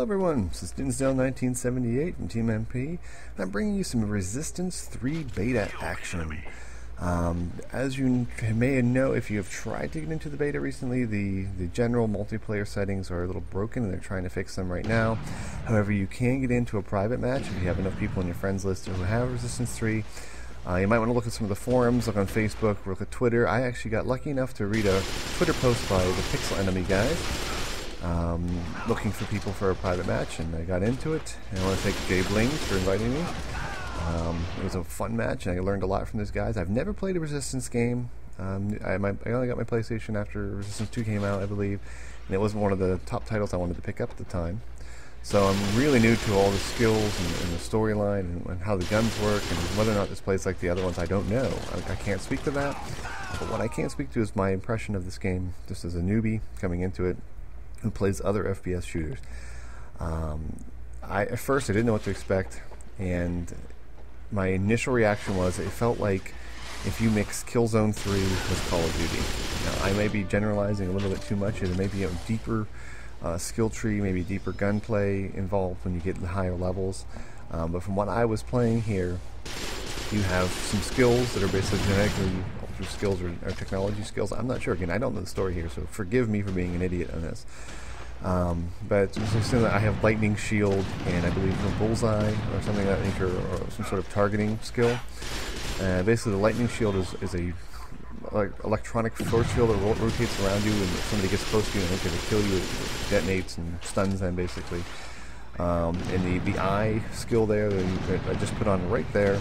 Hello everyone, this is Dinsdale1978 from Team MP, and I'm bringing you some Resistance 3 beta action. As you may know, if you have tried to get into the beta recently, the general multiplayer settings are a little broken and they're trying to fix them right now. However, you can get into a private match if you have enough people on your friends list who have Resistance 3. You might want to look at some of the forums, look on Facebook, look at Twitter. I actually got lucky enough to read a Twitter post by the Pixel Enemy guys, looking for people for a private match, and I got into it. And I want to thank Jay Bling for inviting me. It was a fun match, and I learned a lot from these guys. I've never played a Resistance game. I only got my PlayStation after Resistance 2 came out, I believe, and it wasn't one of the top titles I wanted to pick up at the time. So I'm really new to all the skills and the storyline and how the guns work, and whether or not this plays like the other ones, I don't know. I can't speak to that. But what I can speak to is my impression of this game, just as a newbie coming into it, who plays other FPS shooters. At first I didn't know what to expect, and my initial reaction was it felt like if you mix Killzone 3 with Call of Duty. Now, I may be generalizing a little bit too much. There may be a deeper skill tree, maybe deeper gunplay involved when you get to the higher levels. But from what I was playing here, you have some skills that are basically genetically altered skills or technology skills. I'm not sure. Again, I don't know the story here, so forgive me for being an idiot on this. But I have lightning shield and I believe a bullseye or something of that nature, or some sort of targeting skill. Basically, the lightning shield is a electronic force field that rotates around you, and if somebody gets close to you and they kill you, it detonates and stuns them basically. And the eye skill there that I just put on right there,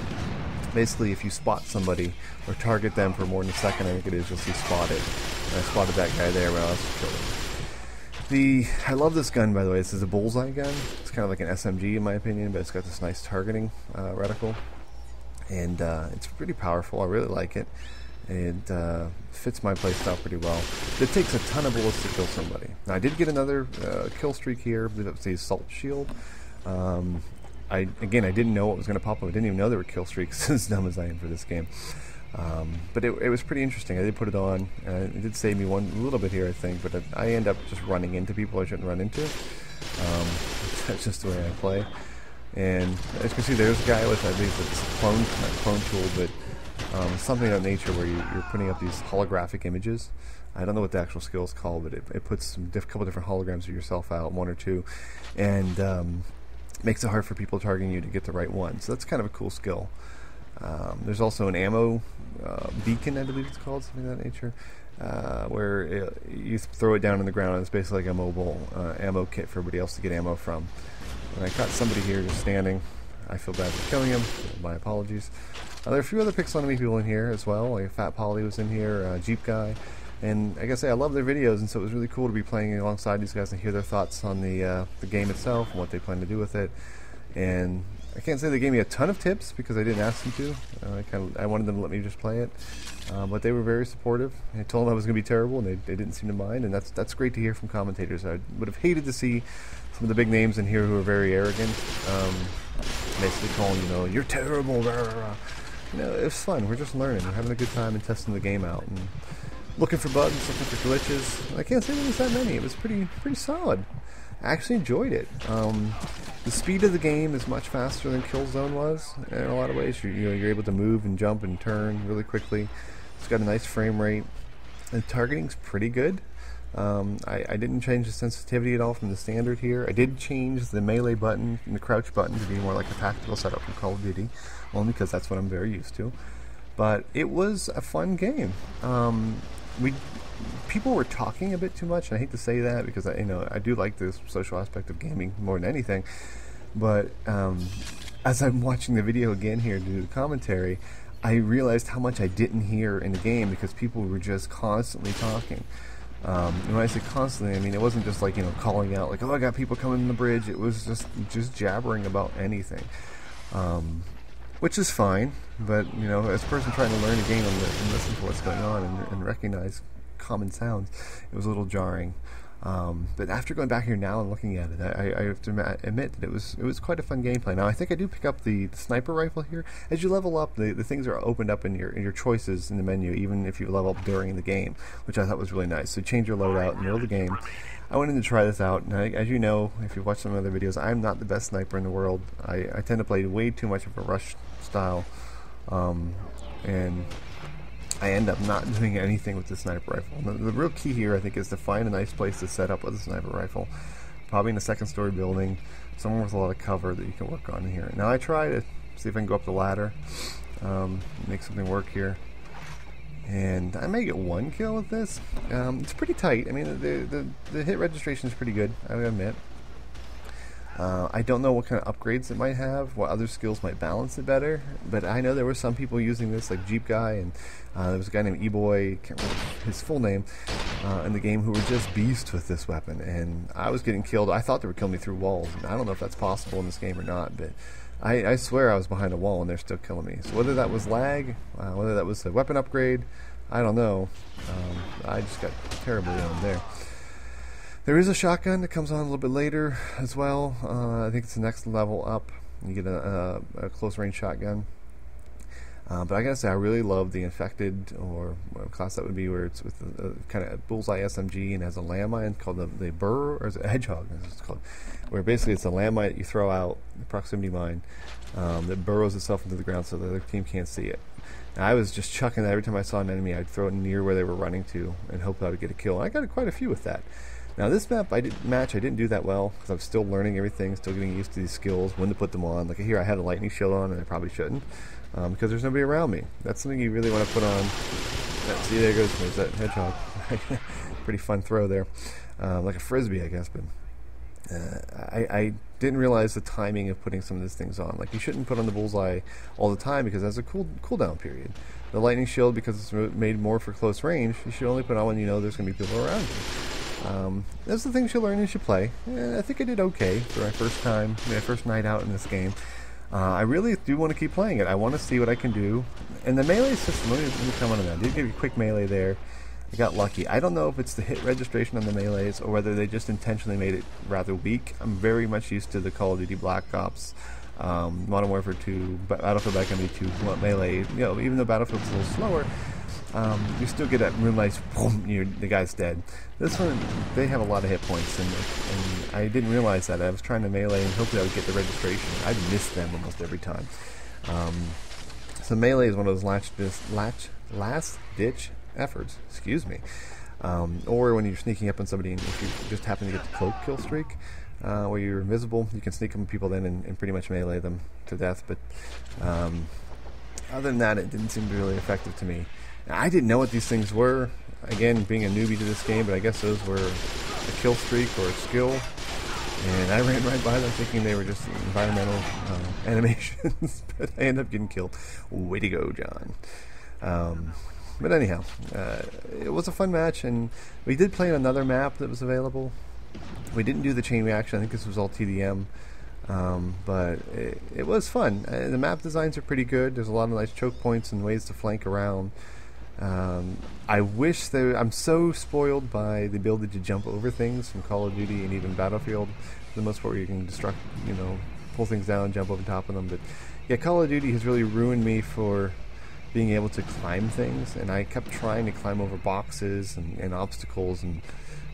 basically if you spot somebody or target them for more than a second, I think it is, you'll see spotted. And I spotted that guy there when I was killing him. I love this gun, by the way. This is a bullseye gun. It's kind of like an SMG in my opinion, but it's got this nice targeting reticle, and it's pretty powerful. I really like it. It fits my playstyle pretty well. It takes a ton of bullets to kill somebody. Now, I did get another kill streak here. I believe it was the assault shield. I didn't know what was going to pop up. I didn't even know there were kill streaks, as dumb as I am for this game. But it was pretty interesting. I did put it on. It did save me a little bit here, I think, but I end up just running into people I shouldn't run into. That's just the way I play. And as you can see, there's a guy with, I believe it's a clone, not clone tool, but something of that nature where you're putting up these holographic images. I don't know what the actual skill is called, but it puts a couple different holograms of yourself out, one or two, and makes it hard for people targeting you to get the right one. So that's kind of a cool skill. There's also an ammo beacon, I believe it's called, something of that nature, where you throw it down on the ground, and it's basically like a mobile ammo kit for everybody else to get ammo from. And I caught somebody here just standing. I feel bad for killing him. My apologies. There are a few other Pixel Enemy people in here as well. Like Fat Polly was in here, Jeep Guy. And like I say, I love their videos, and so it was really cool to be playing alongside these guys and hear their thoughts on the game itself and what they plan to do with it. And I can't say they gave me a ton of tips because I didn't ask them to. I wanted them to let me just play it. But they were very supportive. I told them I was going to be terrible, and they didn't seem to mind. And that's great to hear from commentators. I would have hated to see some of the big names in here who are very arrogant, basically calling, you're terrible. Rah, rah, rah. It was fun. We're just learning. We're having a good time and testing the game out and looking for bugs, looking for glitches. I can't say there was that many. It was pretty solid. I actually enjoyed it. The speed of the game is much faster than Killzone was in a lot of ways. You're able to move and jump and turn really quickly. It's got a nice frame rate. The targeting's pretty good. I didn't change the sensitivity at all from the standard here. I did change the melee button and the crouch button to be more like a tactical setup from Call of Duty, only because that's what I'm very used to. But it was a fun game. People were talking a bit too much, and I hate to say that because I do like this social aspect of gaming more than anything. But as I'm watching the video again here to do the commentary, I realized how much I didn't hear in the game because people were just constantly talking. And when I say constantly, I mean it wasn't just like calling out like, oh, I got people coming in the bridge. It was just jabbering about anything, which is fine. But as a person trying to learn a game and listen to what's going on and recognize common sounds, it was a little jarring. But after going back here now and looking at it, I have to admit that it was quite a fun gameplay. Now I think I do pick up the sniper rifle here. As you level up, the things are opened up in your choices in the menu, even if you level up during the game, which I thought was really nice. So change your loadout in the middle of the game. I wanted to try this out, and as you know, if you've watched some other videos, I'm not the best sniper in the world. I tend to play way too much of a rush style, and I end up not doing anything with the sniper rifle. The real key here, I think, is to find a nice place to set up with a sniper rifle. Probably in a second-story building, somewhere with a lot of cover that you can work on here. Now I try to see if I can go up the ladder, make something work here. And I may get one kill with this. It's pretty tight. I mean, the hit registration is pretty good, I would admit. I don't know what kind of upgrades it might have, what other skills might balance it better, but I know there were some people using this, like Jeep Guy, and there was a guy named E-Boy, can't remember his full name, in the game, who were just beasts with this weapon, and I was getting killed. I thought they were killing me through walls, and I don't know if that's possible in this game or not, but I swear I was behind a wall and they're still killing me. So whether that was lag, whether that was a weapon upgrade, I don't know. I just got terribly owned there. There is a shotgun that comes on a little bit later as well. I think it's the next level up. You get a close range shotgun. But I gotta say, I really love the infected, or what class that would be, where it's with a kind of bullseye SMG and has a landmine called the burr, or is it hedgehog? As it's called, where basically it's a landmine that you throw out, a proximity mine, that burrows itself into the ground so the other team can't see it. And I was just chucking that every time I saw an enemy. I'd throw it near where they were running to and hope that I would get a kill. And I got quite a few with that. Now this map I didn't do that well because I'm still learning everything, still getting used to these skills, when to put them on. Like here I had a lightning shield on and I probably shouldn't, because there's nobody around me. That's something you really want to put on. See, there goes, there's that hedgehog. Pretty fun throw there, like a frisbee I guess, but I didn't realize the timing of putting some of these things on. Like you shouldn't put on the bullseye all the time because there's a cooldown period. The lightning shield, because it's made more for close range, you should only put on when you know there's going to be people around you. Those are the things you learn as you play. And I think I did okay for my first time, my first night out in this game. I really do want to keep playing it. I want to see what I can do. And the melee system, let me comment on that. I did give you a quick melee there. I got lucky. I don't know if it's the hit registration on the melees or whether they just intentionally made it rather weak. I'm very much used to the Call of Duty Black Ops, Modern Warfare 2, Battlefield Back MD2 melee. You know, even though Battlefield's a little slower, you still get that real nice boom, the guy's dead. This one, they have a lot of hit points, and I didn't realize that. I was trying to melee and hopefully I would get the registration. I'd miss them almost every time. So melee is one of those last-ditch efforts, excuse me. Or when you're sneaking up on somebody and if you just happen to get the cloak kill streak, where you're invisible, you can sneak up on people then and pretty much melee them to death. But other than that, it didn't seem to be really effective to me. I didn't know what these things were, again, being a newbie to this game, but I guess those were a kill streak or a skill, and I ran right by them thinking they were just environmental animations, but I ended up getting killed. Way to go, John. But anyhow, it was a fun match, and we did play on another map that was available. We didn't do the chain reaction. I think this was all TDM. But it was fun. The map designs are pretty good. There's a lot of nice choke points and ways to flank around. I wish I'm so spoiled by the ability to jump over things from Call of Duty and even Battlefield, for the most part, where you can pull things down, jump over top of them. But yeah, Call of Duty has really ruined me for being able to climb things, and I kept trying to climb over boxes and obstacles, and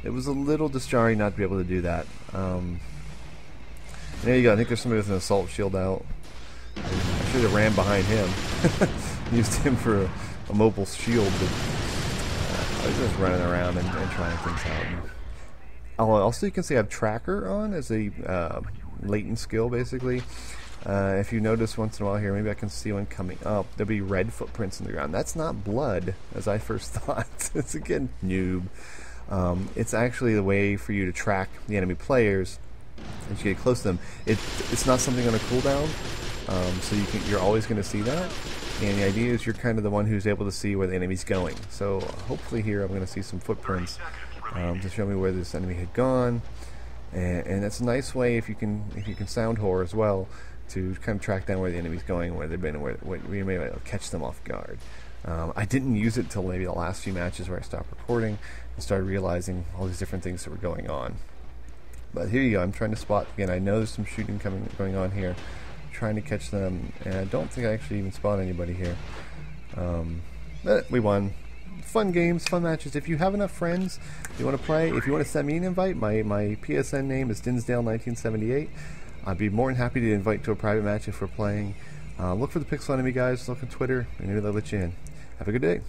it was a little disjarring not to be able to do that. There you go. I think there's somebody with an assault shield out. I should have ran behind him. Used him for a mobile shield, but I was just running around and trying things out. Also, you can see I have Tracker on as a latent skill, basically. If you notice once in a while here, maybe I can see one coming up, there'll be red footprints in the ground. That's not blood, as I first thought. It's, again, noob. It's actually the way for you to track the enemy players as you get close to them. It's not something on a cooldown, so you're always going to see that. And the idea is you're kind of the one who's able to see where the enemy's going. So hopefully here I'm going to see some footprints to show me where this enemy had gone. And that's a nice way if you can sound whore as well, to kind of track down where the enemy's going, where they've been, and where you may catch them off guard. I didn't use it till maybe the last few matches where I stopped recording and started realizing all these different things that were going on. But here you go. I'm trying to spot again. I know there's some shooting going on here. I'm trying to catch them, and I don't think I actually even spot anybody here. But we won. Fun games, fun matches. If you have enough friends you want to play, if you want to send me an invite, my PSN name is Dinsdale1978. I'd be more than happy to invite to a private match if we're playing. Look for the Pixel Enemy guys. Look on Twitter, and maybe they'll let you in. Have a good day.